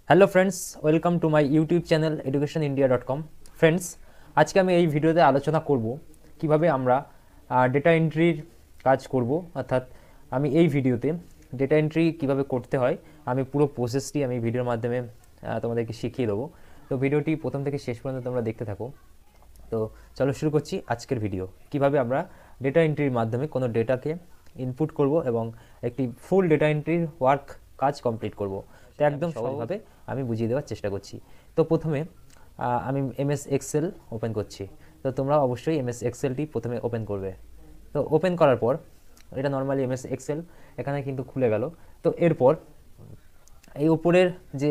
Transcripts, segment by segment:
Hello friends, welcome to my YouTube channel educationindia.com। Friends, আজকে আমি এই ভিডিওতে আলোচনা করব কিভাবে আমরা ডেটা এন্ট্রির কাজ করব। অর্থাৎ আমি এই ভিডিওতে ডেটা এন্ট্রি কিভাবে করতে হয় আমি পুরো প্রসেসটি আমি ভিডিওর মাধ্যমে তোমাদেরকে শিখিয়ে দেবো। তো ভিডিওটি প্রথম থেকে শেষ পর্যন্ত তোমরা দেখতে থাকো। তো চলো শুরু করছি আজকের ভিডিও, কিভাবে আমরা ডেটা এন্ট্রির মাধ্যমে কোনো ডেটাকে ইনপুট করব এবং একটি ফুল ডেটা এন্ট্রির ওয়ার্ক কাজ কমপ্লিট করব। তো একদম সহজভাবে আমি বুঝিয়ে দেওয়ার চেষ্টা করছি। তো প্রথমে আমি এমএস এক্সেল ওপেন করছি। তো তোমরা অবশ্যই এমএস এক্সেলটি প্রথমে ওপেন করবে। তো ওপেন করার পর এটা নর্মালি এমএস এক্সেল এখানে কিন্তু খুলে গেল। তো এরপর এই উপরের যে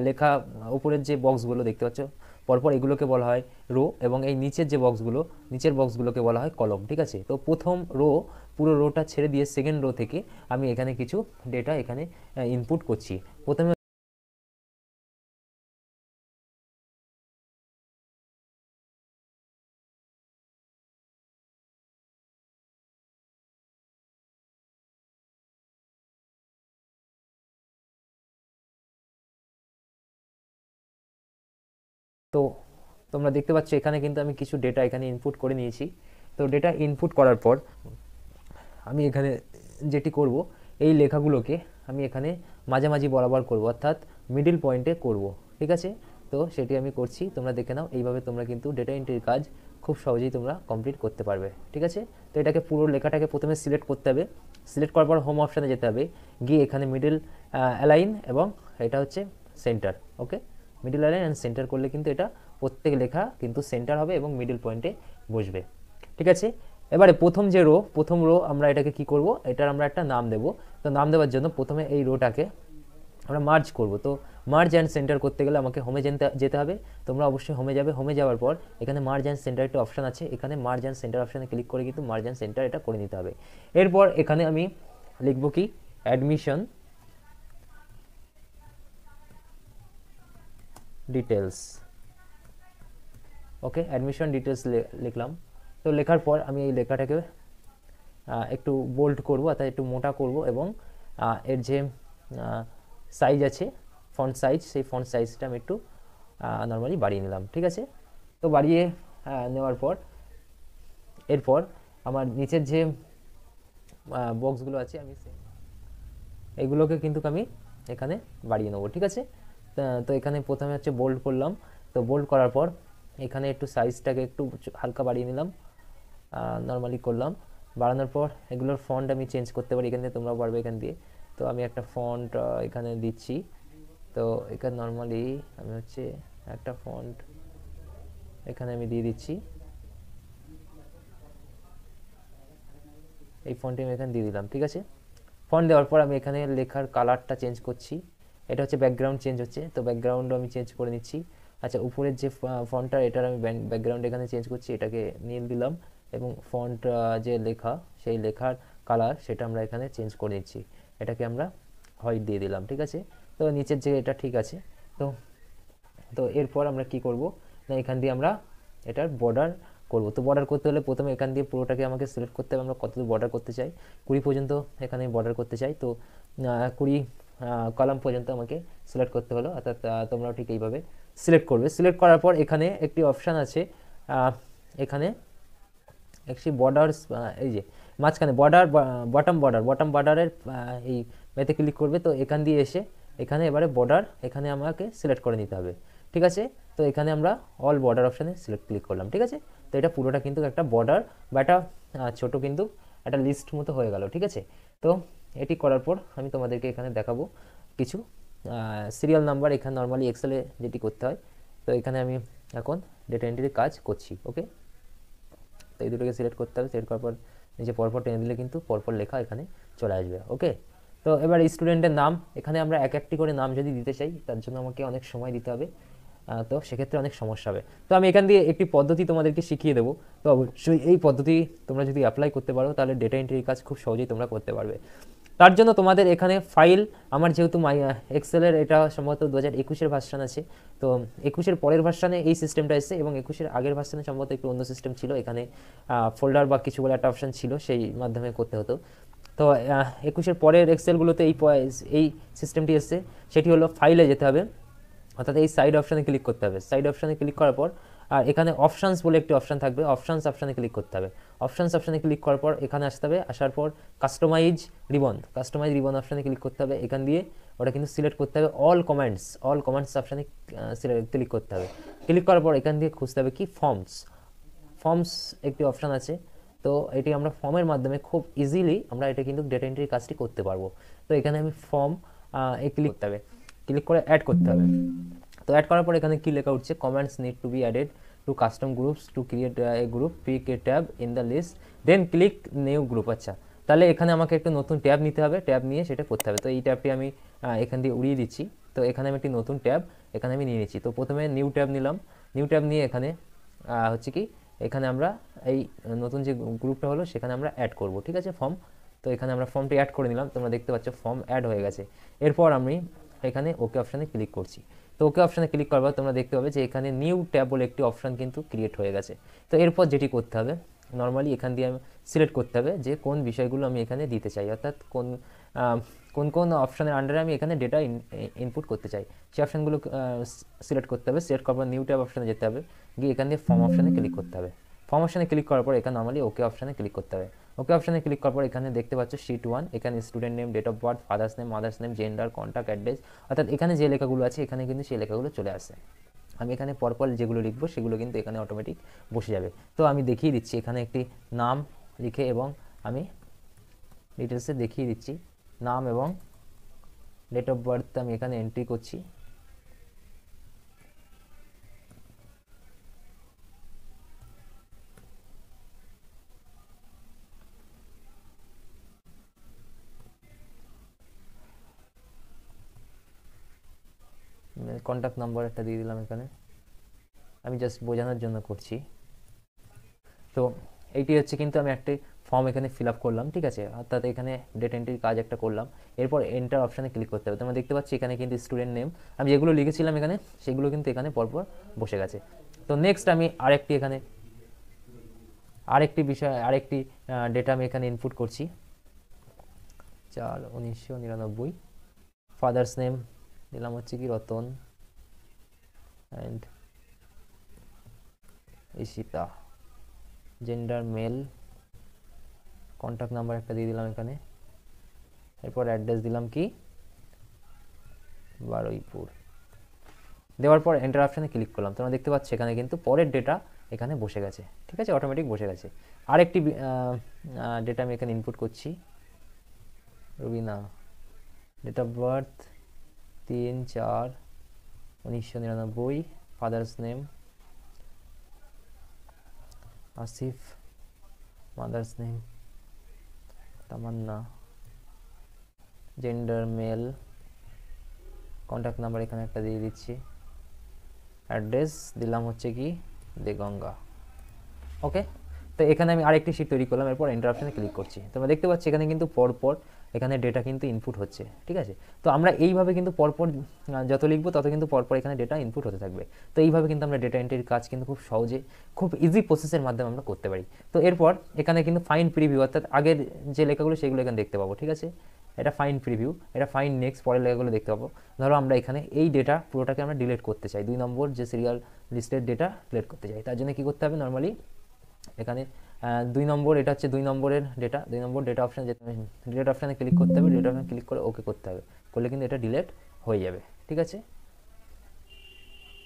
লেখা, উপরের যে বক্সগুলো দেখতে পাচ্ছ পরপর, এগুলোকে বলা হয় রো, এবং এই নিচের যে বক্সগুলো, নিচের বক্সগুলোকে বলা হয় কলম। ঠিক আছে, তো প্রথম রো, পুরো রোটা ছেড়ে দিয়ে সেকেন্ড রো থেকে আমি এখানে কিছু ডেটা এখানে ইনপুট করছি। প্রথমে তো তোমরা দেখতে পাচ্ছ এখানে কিন্তু আমি কিছু ডেটা এখানে ইনপুট করে নিয়েছি। তো ডেটা ইনপুট করার পর আমি এখানে যেটি করব, এই লেখাগুলোকে আমি এখানে মাঝামাঝি বরাবর করব, অর্থাৎ মিডিল পয়েন্টে করব। ঠিক আছে, তো সেটি আমি করছি, তোমরা দেখে নাও। এইভাবে তোমরা কিন্তু ডেটা এন্ট্রির কাজ খুব সহজেই তোমরা কমপ্লিট করতে পারবে। ঠিক আছে, তো এটাকে পুরো লেখাটাকে প্রথমে সিলেক্ট করতে হবে। সিলেক্ট করার পর হোম অপশানে যেতে হবে, গিয়ে এখানে মিডিল অ্যালাইন এবং এটা হচ্ছে centre. Okay, middle align and centre করলে কিন্তু এটা প্রত্যেক লেখা কিন্তু সেন্টার হবে এবং মিডিল পয়েন্টে বসবে। ঠিক আছে, এবারে প্রথম রো আমরা এটাকে কি করব, এটার আমরা একটা নাম দেব। তো নাম দেওয়ার জন্য প্রথমে এই রোটাকে আমরা মার্জ করব। তো মার্জ অ্যান্ড সেন্টার করতে গেলে আমাকে হোমে যেতে হবে। তোমরা অবশ্যই হোমে যাবে। হোমে যাওয়ার পর এখানে মার্জ অ্যান্ড সেন্টার একটা অপশান আছে, এখানে মার্জ অ্যান্ড সেন্টার অপশানে ক্লিক করে কিন্তু মার্জ অ্যান্ড সেন্টার এটা করে নিতে হবে। এরপর এখানে আমি লিখব কি, অ্যাডমিশন ডিটেলস। ওকে, অ্যাডমিশন ডিটেলস লিখলাম। তো লেখার পর আমি এই লেখাটাকে একটু বোল্ড করব, অর্থাৎ একটু মোটা করব, এবং এর যে সাইজ আছে, ফন্ট সাইজ, সেই ফন্ট সাইজটা আমি একটু নর্মালি বাড়িয়ে নিলাম। ঠিক আছে, তো বাড়িয়ে নেওয়ার পর এরপর আমার নিচের যে বক্সগুলো আছে আমি এগুলোকে কিন্তু আমি এখানে বাড়িয়ে নেবো। ঠিক আছে, তো এখানে প্রথমে হচ্ছে বোল্ড করলাম। তো বোল্ড করার পর এখানে একটু সাইজটাকে একটু হালকা বাড়িয়ে নিলাম, নর্মালি করলাম। বাড়ানোর পর এগুলোর ফন্ট আমি চেঞ্জ করতে পারি, এখান থেকে তোমরাও পারবে এখান দিয়ে। তো আমি একটা ফন্ট এখানে দিচ্ছি। তো এখানে নর্মালি আমি হচ্ছে একটা ফন্ট এখানে আমি দিয়ে দিচ্ছি। এই ফন্টটি আমি এখানে দিয়ে দিলাম। ঠিক আছে, ফন্ট দেওয়ার পর আমি এখানে লেখার কালারটা চেঞ্জ করছি। এটা হচ্ছে ব্যাকগ্রাউন্ড চেঞ্জ হচ্ছে, তো ব্যাকগ্রাউন্ডও আমি চেঞ্জ করে নিচ্ছি। আচ্ছা, উপরের যে ফন্টটা, এটার আমি ব্যাকগ্রাউন্ড এখানে চেঞ্জ করছি, এটাকে নীল দিলাম, এবং ফন্ট যে লেখা, সেই লেখার কালার সেটা আমরা এখানে চেঞ্জ করে নিচ্ছি, এটাকে আমরা হোয়াইট দিয়ে দিলাম। ঠিক আছে, তো নিচের যে এটা ঠিক আছে। তো তো এরপর আমরা কি করব না, এখান দিয়ে আমরা এটার বর্ডার করব। তো বর্ডার করতে হলে প্রথমে এখান দিয়ে পুরোটাকে আমাকে সিলেক্ট করতে হবে, আমরা কতদূর বর্ডার করতে চাই। 20 পর্যন্ত এখানে বর্ডার করতে চাই। তো 20 কলাম পর্যন্ত আমাকে সিলেক্ট করতে হলো, অর্থাৎ তোমরাও ঠিক এইভাবে সিলেক্ট করবে। সিলেক্ট করার পর এখানে একটি অপশান আছে, এখানে একটি বর্ডার, এই যে মাঝখানে বর্ডার, বটম বর্ডারের এই মেতে ক্লিক করবে। তো এখান দিয়ে এসে এখানে এবারে বর্ডার এখানে আমাকে সিলেক্ট করে নিতে হবে। ঠিক আছে, তো এখানে আমরা অল বর্ডার অপশানে ক্লিক করলাম। ঠিক আছে, তো এটা পুরোটা কিন্তু একটা বর্ডার বা একটা ছোটো কিন্তু একটা লিস্ট মতো হয়ে গেল। ঠিক আছে, তো এটি করার পর আমি তোমাদেরকে এখানে দেখাবো কিছু সিরিয়াল নাম্বার, এখানে নর্মালি এক্সেলে যেটি করতে হয়। তো এখানে আমি এখন ডেটা এন্ট্রির কাজ করছি। ওকে, তো এই দুটোকে সিলেক্ট করতে হবে। সিলেক্ট করার পর নিচে পরপর টেনে দিলে কিন্তু পরপর লেখা এখানে চলে আসবে। ওকে, তো এবার স্টুডেন্টের নাম, এখানে আমরা এক একটি করে নাম যদি দিতে চাই তার জন্য আমাকে অনেক সময় দিতে হবে, তো সেক্ষেত্রে অনেক সমস্যা হবে। তো আমি এখান দিয়ে একটি পদ্ধতি তোমাদেরকে শিখিয়ে দেবো। তো অবশ্যই এই পদ্ধতি তোমরা যদি অ্যাপ্লাই করতে পারো তাহলে ডেটা এন্ট্রির কাজ খুব সহজেই তোমরা করতে পারবে। তার জন্য তোমাদের এখানে ফাইল, আমার যেহেতু এক্সেলের এটা সম্ভবত 2021-এর ভার্সান আছে, তো 21-এর পরের ভার্সানে এই সিস্টেমটা এসেছে, এবং 21-এর আগের ভার্সানে সম্ভবত একটু অন্য সিস্টেম ছিল, এখানে ফোল্ডার বা কিছু বলে একটা অপশান ছিল, সেই মাধ্যমে করতে হতো। তো 21-এর পরের এক্সেলগুলোতে এই সিস্টেমটি এসছে, সেটি হলো ফাইলে যেতে হবে। অর্থাৎ এই সাইড অপশানে ক্লিক করতে হবে। সাইড অপশানে ক্লিক করার পর আর এখানে অপশানস বলে একটি অপশান থাকবে, অপশানস অপশানে ক্লিক করতে হবে। অপশানস অপশানে ক্লিক করার পর এখানে আসতে হবে, আসার পর কাস্টমাইজ রিবন অপশানে ক্লিক করতে হবে। এখান দিয়ে ওটা কিন্তু সিলেক্ট করতে হবে অল কমেন্টস অপশানে ক্লিক করতে হবে। ক্লিক করার পর এখান দিয়ে খুঁজতে হবে কি ফর্মস একটি অপশান আছে। তো এটি আমরা ফর্মের মাধ্যমে খুব ইজিলি আমরা এটা কিন্তু ডেটা এন্ট্রির কাজটি করতে পারবো। তো এখানে আমি ফর্ম ক্লিক করতে হবে, ক্লিক করে অ্যাড করতে হবে। তো অ্যাড করার পর এখানে কি লেখা উঠছে, comments need to be added to custom groups to create a group, pick a tab in the list then click new group. আচ্ছা, তাহলে এখানে আমাকে একটা নতুন ট্যাব নিতে হবে, ট্যাব নিয়ে সেটা করতে হবে। তো এই ট্যাবটি আমি এখান দিয়ে উড়িয়ে দিচ্ছি। তো এখানে আমি একটি নতুন ট্যাব এখানে আমি নিয়ে নিচ্ছি। তো প্রথমে নিউ ট্যাব নিলাম, নিউ ট্যাব নিয়ে এখানে হচ্ছে কি এখানে আমরা এই নতুন যে গ্রুপটা হলো সেখানে আমরা অ্যাড করব, ঠিক আছে, ফর্ম। তো এখানে আমরা ফর্মটি অ্যাড করে নিলাম, তোমরা দেখতে পাচ্ছ ফর্ম অ্যাড হয়ে গেছে। এরপর আমি এখানে ওকে অপশানে ক্লিক করছি। তো ওকে অপশানে ক্লিক করার পর তোমরা দেখতে পাবে যে এখানে নিউ ট্যাব বলে একটি অপশান কিন্তু ক্রিয়েট হয়ে গেছে। তো এরপর যেটি করতে হবে, নর্মালি এখান দিয়ে আমি সিলেক্ট করতে হবে যে কোন বিষয়গুলো আমি এখানে দিতে চাই, অর্থাৎ কোন অপশানের আন্ডারে আমি এখানে ডেটা ইনপুট করতে চাই, সেই অপশানগুলো সিলেক্ট করতে হবে। সিলেক্ট করার পর নিউ ট্যাব অপশানে যেতে হবে, গিয়ে এখান দিয়ে ফর্ম অপশানে ক্লিক করতে হবে। ফর্ম অপশানে ক্লিক করার পর এখানে নর্মালি ওকে অপশানে ক্লিক করতে হবে। ওকে অপশানে ক্লিক করার পর এখানে দেখতে পাচ্ছ শিট 1, এখানে student name, date of birth, father's name, mother's name, gender, contact address, অর্থাৎ এখানে যে লেখাগুলো আছে এখানে কিন্তু সেই লেখাগুলো চলে আসে। আমি এখানে পরপর যেগুলো লিখবো সেগুলো কিন্তু এখানে অটোমেটিক বসে যাবে। তো আমি দেখিয়ে দিচ্ছি এখানে একটি নাম লিখে, এবং আমি ডিটেলসে দেখিয়ে দিচ্ছি নাম এবং ডেট অফ বার্থ আমি এখানে এন্ট্রি করছি। কন্ট্যাক্ট নাম্বার একটা দিয়ে দিলাম এখানে, আমি জাস্ট বোঝানোর জন্য করছি। তো এইটি হচ্ছে কিন্তু আমি একটি ফর্ম এখানে ফিল আপ করলাম, ঠিক আছে, অর্থাৎ এখানে ডেটা এন্ট্রির কাজ একটা করলাম। এরপর এন্টার অপশানে ক্লিক করতে হবে। তোমরা দেখতে পাচ্ছি এখানে কিন্তু স্টুডেন্ট নেম আমি যেগুলো লিখেছিলাম এখানে সেগুলো কিন্তু এখানে পরপর বসে গেছে। তো নেক্সট আমি আরেকটি ডেটা আমি এখানে ইনপুট করছি। 4/1999। ফাদার্স নেম দিলাম হচ্ছে কি Ratan and Ishita, gender male, contact number একটা দিয়ে দিলাম এখানে। এরপর অ্যাড্রেস দিলাম কি বারুইপুর। দেওয়ার পর এন্টার অপশানে ক্লিক করলাম। তোমরা দেখতে পাচ্ছ এখানে কিন্তু পরের ডেটা এখানে বসে গেছে, ঠিক আছে, অটোমেটিক বসে গেছে। আরেকটি ডেটা আমি এখানে ইনপুট করছি, Rubina, date of birth 3/4/1999, father's name Asif, mother's name Tamanna, gender male, contact number এখানে একটা দিয়ে দিচ্ছি, অ্যাড্রেস দিলাম হচ্ছে কি দেগঙ্গা। ওকে, তো এখানে আমি আরেকটি শিট তৈরি করলাম। এরপর এন্টার অপশানে ক্লিক করছি। তোমরা দেখতে পাচ্ছি এখানে কিন্তু পরপর এখানে ডেটা কিন্তু ইনপুট হচ্ছে, ঠিক আছে। তো আমরা এইভাবে কিন্তু পরপর যত লিখবো তত কিন্তু পরপর এখানে ডেটা ইনপুট হতে থাকবে। তো এইভাবে কিন্তু আমরা ডেটা এন্ট্রির কাজ কিন্তু খুব সহজে, খুব ইজি প্রসেসের মাধ্যমে আমরা করতে পারি। তো এরপর এখানে কিন্তু ফাইন প্রিভিউ, অর্থাৎ আগের যে লেখাগুলো সেগুলো এখানে দেখতে পাবো, ঠিক আছে। এটা ফাইন প্রিভিউ, এটা ফাইন নেক্সট, পরের লেখাগুলো দেখতে পাবো। ধরো আমরা এখানে এই ডেটা পুরোটাকে আমরা ডিলিট করতে চাই, 2 নম্বর যে সিরিয়াল লিস্টের ডেটা ডিলিট করতে চাই। তার জন্য কী করতে হবে, নর্মালি এখানে 2 নম্বর, এটা হচ্ছে 2 নম্বরের ডেটা, 2 নম্বর ডেটা অপশানে যেতে হবে, ডিলেট অপশানে ক্লিক করতে হবে, ডিলেট অপশানে ক্লিক করে ওকে করতে হবে, করলে কিন্তু এটা ডিলেট হয়ে যাবে, ঠিক আছে।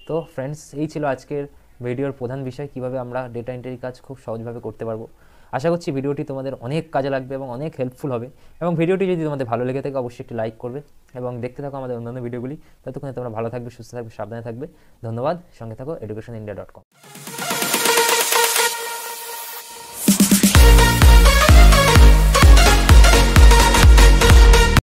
তো ফ্রেন্ডস, এই ছিল আজকের ভিডিওর প্রধান বিষয়, কিভাবে আমরা ডেটা এন্ট্রির কাজ খুব সহজভাবে করতে পারবো। আশা করছি ভিডিওটি তোমাদের অনেক কাজে লাগবে এবং অনেক হেল্পফুল হবে। এবং ভিডিওটি যদি তোমাদের ভালো লেগে থাকে অবশ্যই একটি লাইক করবে এবং দেখতে থাকো আমাদের অন্যান্য ভিডিওগুলি। ততক্ষণে তোমরা ভালো থাকবে, সুস্থ থাকবে, সাবধানে থাকবে। ধন্যবাদ। সঙ্গে থাকো educationindia.com।